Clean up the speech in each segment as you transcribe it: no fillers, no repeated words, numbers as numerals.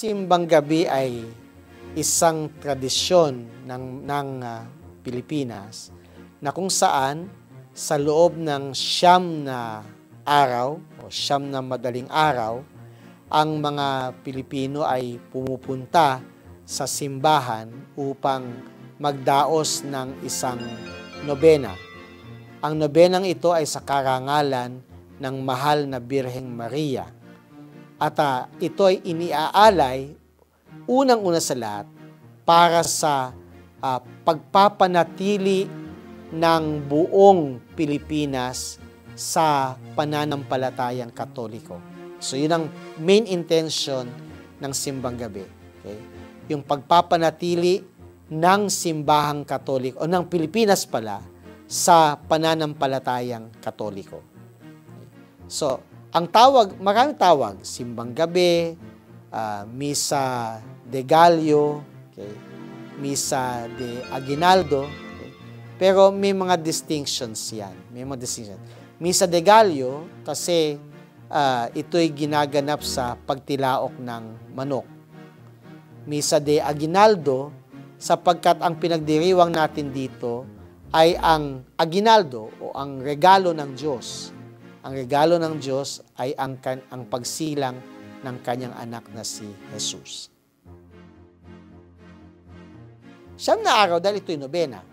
simbang gabi ay isang tradisyon ng Pilipinas na kung saan sa loob ng 9 na araw o 9 na madaling araw, ang mga Pilipino ay pumupunta sa simbahan upang magdaos ng isang nobena. Ang nobenang ito ay sa karangalan ng mahal na Birheng Maria. At ito ay iniaalay, unang-una sa lahat, para sa pagpapanatili ng buong Pilipinas sa pananampalatayang Katoliko. So yun ang main intention ng simbang gabi. Okay? Yung pagpapanatili ng simbahang Katoliko o ng Pilipinas pala sa pananampalatayang Katoliko. Okay? So, ang tawag, maraming tawag, simbang gabi, Misa de Gallo, okay? Misa de Aguinaldo, okay? Pero may mga distinctions yan. May mga distinctions. Misa de Gallo kasi ito'y ginaganap sa pagtilaok ng manok. Misa de Aguinaldo sapagkat ang pinagdiriwang natin dito ay ang aguinaldo o ang regalo ng Diyos. Ang regalo ng Diyos ay ang pagsilang ng kanyang anak na si Jesus. 9 na araw dahil ito'y nobena.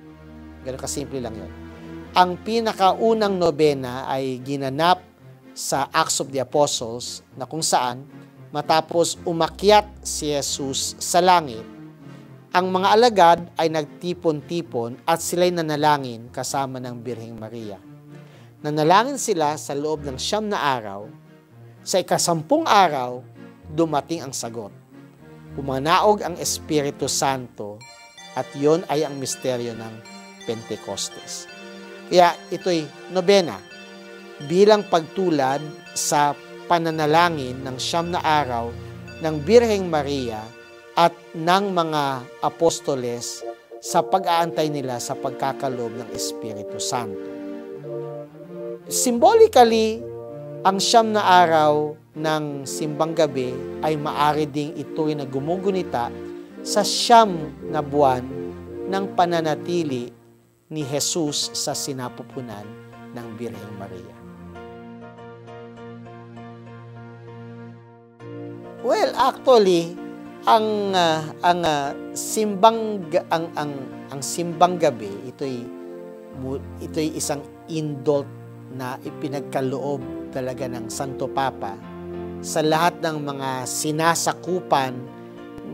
Ganun kasimple lang yun. Ang pinakaunang nobena ay ginanap sa Acts of the Apostles na kung saan matapos umakyat si Jesus sa langit, ang mga alagad ay nagtipon-tipon at sila'y nanalangin kasama ng Birheng Maria. Nanalangin sila sa loob ng 9 na araw. Sa ika-10 araw, dumating ang sagot. Pumanaog ang Espiritu Santo at yon ay ang misteryo ng Pentecostes. Kaya ito'y nobena bilang pagtulad sa pananalangin ng 9 na araw ng Birheng Maria at ng mga apostoles sa pag-aantay nila sa pagkakaloob ng Espiritu Santo. Symbolically, ang 9 na araw ng simbang gabi ay maaari ding ituring na gumugunita sa 9 na buwan ng pananatili ni Jesus sa sinapupunan ng Birheng Maria. Well, actually, ang simbang gabi, ito'y isang indult na ipinagkaloob talaga ng Santo Papa sa lahat ng mga sinasakupan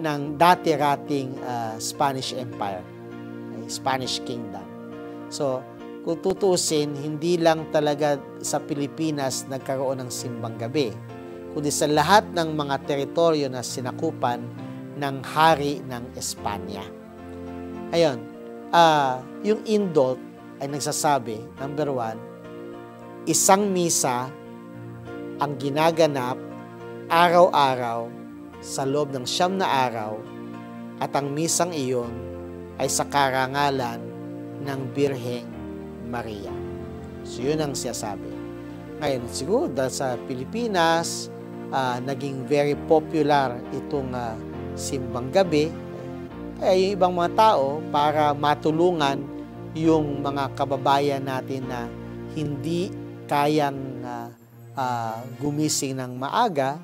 ng dati-rating Spanish Empire, Spanish Kingdom. So, kung tutuusin, hindi lang talaga sa Pilipinas nagkaroon ng simbang gabi, kundi sa lahat ng mga teritoryo na sinakupan ng hari ng Espanya. Ayun, yung indult ay nagsasabi, number 1, isang misa ang ginaganap araw-araw sa loob ng 9 na araw at ang misang iyon ay sa karangalan ng Birheng Maria. So yun ang siyasabi. Ngayon, siguro dahil sa Pilipinas, naging very popular itong simbang gabi, yung ibang mga tao para matulungan yung mga kababayan natin na hindi kayang gumising ng maaga,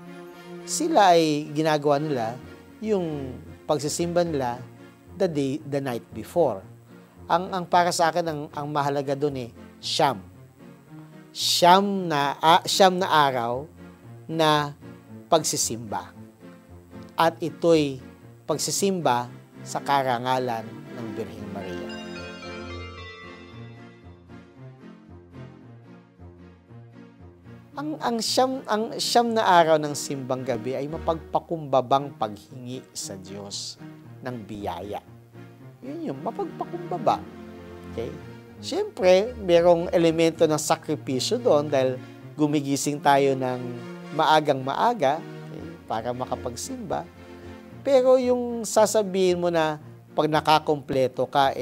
sila ay ginagawa nila yung pagsisimba nila the night before. Ang para sa akin, ang mahalaga doon siyam. Siyam na araw na pagsisimba. At ito'y pagsisimba sa karangalan ng Birheng Maria. Ang siyam na araw ng simbang gabi ay mapagpakumbabang paghingi sa Diyos ng biyaya. Yun yung mapagpakumbaba. Okay? Siyempre, merong elemento ng sakripisyo doon dahil gumigising tayo ng maagang-maaga para makapagsimba. Pero yung sasabihin mo na pag nakakompleto ka,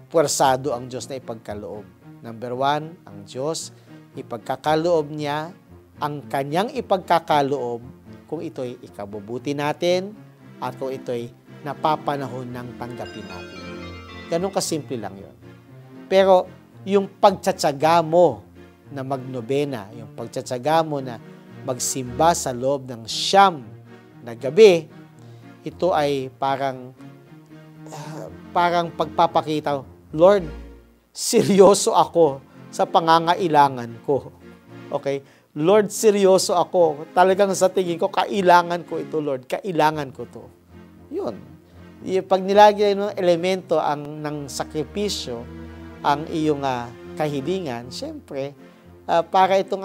puwersado ang Diyos na ipagkaloob. Number 1, ang Diyos, ipagkakaloob niya ang kanyang ipagkakaloob kung ito'y ikabubuti natin at kung ito'y napapanahon ng tanggapin natin. Ganun kasimple lang yun. Pero yung pagtsatsaga mo na magnobena, yung pagtsatsaga mo na magsimba sa loob ng 9 na gabi, ito ay parang pagpapakita, Lord, seryoso ako sa pangangailangan ko. Okay? Lord, seryoso ako. Talagang sa tingin ko, kailangan ko ito, Lord. Kailangan ko to. Yun. Pag nilagay ng elemento ng sakripisyo, ang iyong kahilingan, syempre, para itong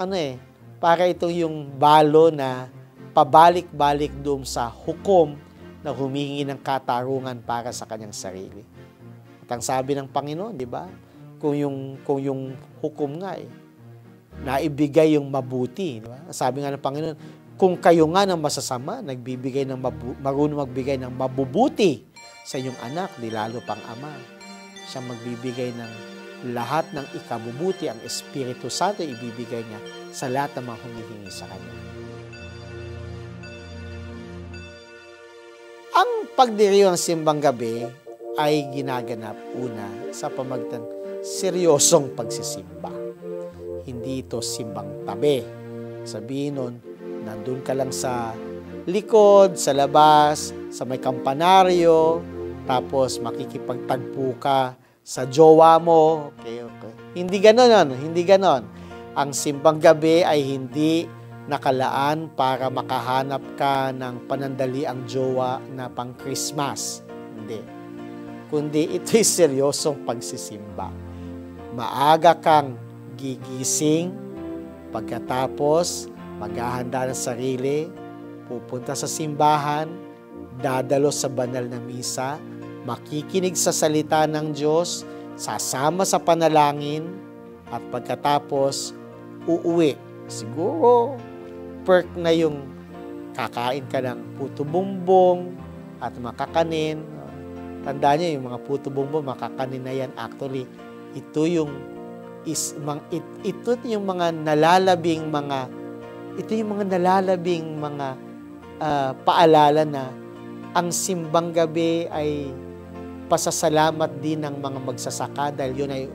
para itong yung balo na pabalik-balik doon sa hukom na humingi ng katarungan para sa kanyang sarili. At ang sabi ng Panginoon, di ba? Kung yung hukom nga naibigay yung mabuti, di ba? Sabi nga ng Panginoon, kung kayo nga ng masasama, marunong magbigay ng mabubuti sa inyong anak, di lalo pang Ama. Siya magbibigay ng lahat ng ikabubuti, ang Espiritu Santo ibibigay niya sa lahat ng mga humihingi sa Kanya. Ang pagdiriwang ng simbang gabi ay ginaganap una sa pamagitan seryosong pagsisimba. Hindi ito simbang tabi. Sabihin nun, nandun ka lang sa likod, sa labas, sa may kampanaryo, tapos makikipagtagpo ka sa jowa mo. Okay. Hindi ganon. Ang simbang gabi ay hindi nakalaan para makahanap ka ng panandaliang jowa na pang Christmas. Hindi. Kundi ito'y seryosong pagsisimba. Maaga kang gigising, pagkatapos maghahanda ng sarili, pupunta sa simbahan, dadalo sa banal na misa, makikinig sa salita ng Diyos, sasama sa panalangin, at pagkatapos uuwi. Siguro perk na yung kakain ka ng puto bumbong at makakanin. Tandaan niyo, yung mga puto bumbong, makakanin na yan. Actually, ito yung mga nalalabing mga paalala na ang simbang gabi ay pasasalamat din ng mga magsasaka dahil yun ay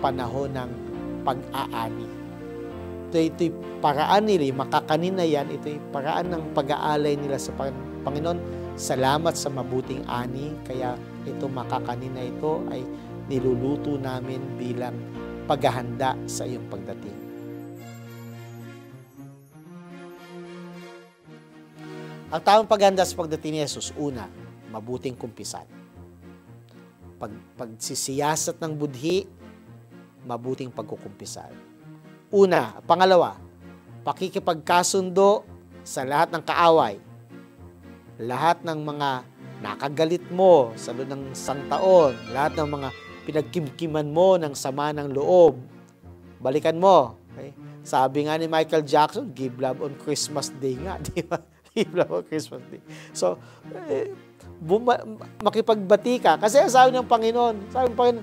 panahon ng pag-aani. Ito'y paraan nila, makakanin na yan, ito'y paraan ng pag-aalay nila sa Panginoon. Salamat sa mabuting ani, kaya ito makakanin na ito ay niluluto namin bilang paghahanda sa iyong pagdating. Ang tamang paghahanda sa pagdating ni Jesus, una, mabuting kumpisan. Pagsisiyasat ng budhi, mabuting pagkukumpisan. Una. Pangalawa, pakikipagkasundo sa lahat ng kaaway. Lahat ng mga nakagalit mo sa loob ng isang taon, lahat ng mga pinagkimkiman mo ng sama ng loob, balikan mo. Okay? Sabi nga ni Michael Jackson, give love on Christmas Day nga, di ba? Give love on Christmas Day. So, makipagbati ka. Kasi sabi ng Panginoon,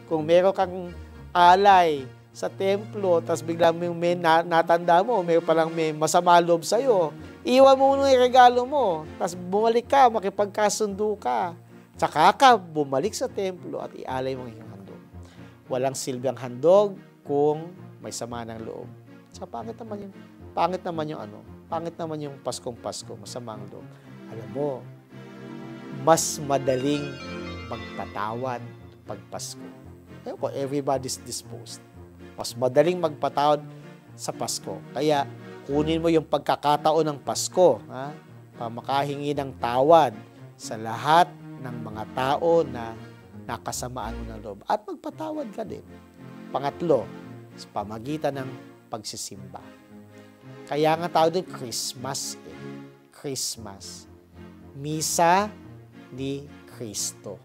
kung meron kang alay sa templo, tapos bigla may natanda mo, may palang may masama loob sa'yo, iwan mo muna yung regalo mo, tapos bumalik ka, makipagkasundo ka. Tsaka ka bumalik sa templo at ialay mo yung handog. Walang silbing handog kung may sama ng loob. Sa pangit naman yung Paskong Pasko, masama ang loob. Alam mo, mas madaling magpatawad pag Pasko. Everybody's disposed. Mas madaling magpatawad sa Pasko. Kaya, kunin mo yung pagkakataon ng Pasko, makahingi ng tawad sa lahat ng mga tao na nakasamaan mo ng loob. At magpatawad ka din. Pangatlo, sa pamagitan ng pagsisimba. Kaya nga tawag din Christmas. Christmas. Misa ni Kristo.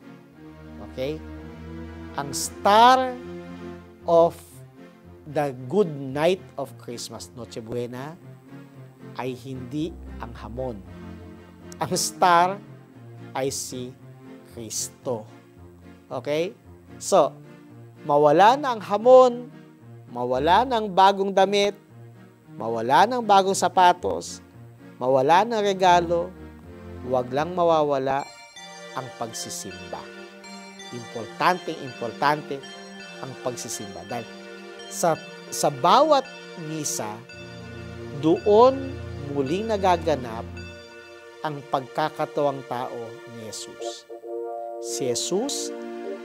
Okay? Ang star of the good night of Christmas, Noche Buena, ay hindi ang hamon. Ang star ay si Kristo. Okay? So, mawala na ang hamon, mawala ng bagong damit, mawala ng bagong sapatos, mawala ng regalo, huwag lang mawawala ang pagsisimba. Importante ang pagsisimba. Dahil sa bawat misa, doon muling nagaganap ang pagkakatawang tao ni Jesus. Si Jesus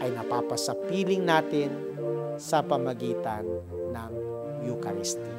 ay napapasapiling natin sa pamagitan ng Eucharistia.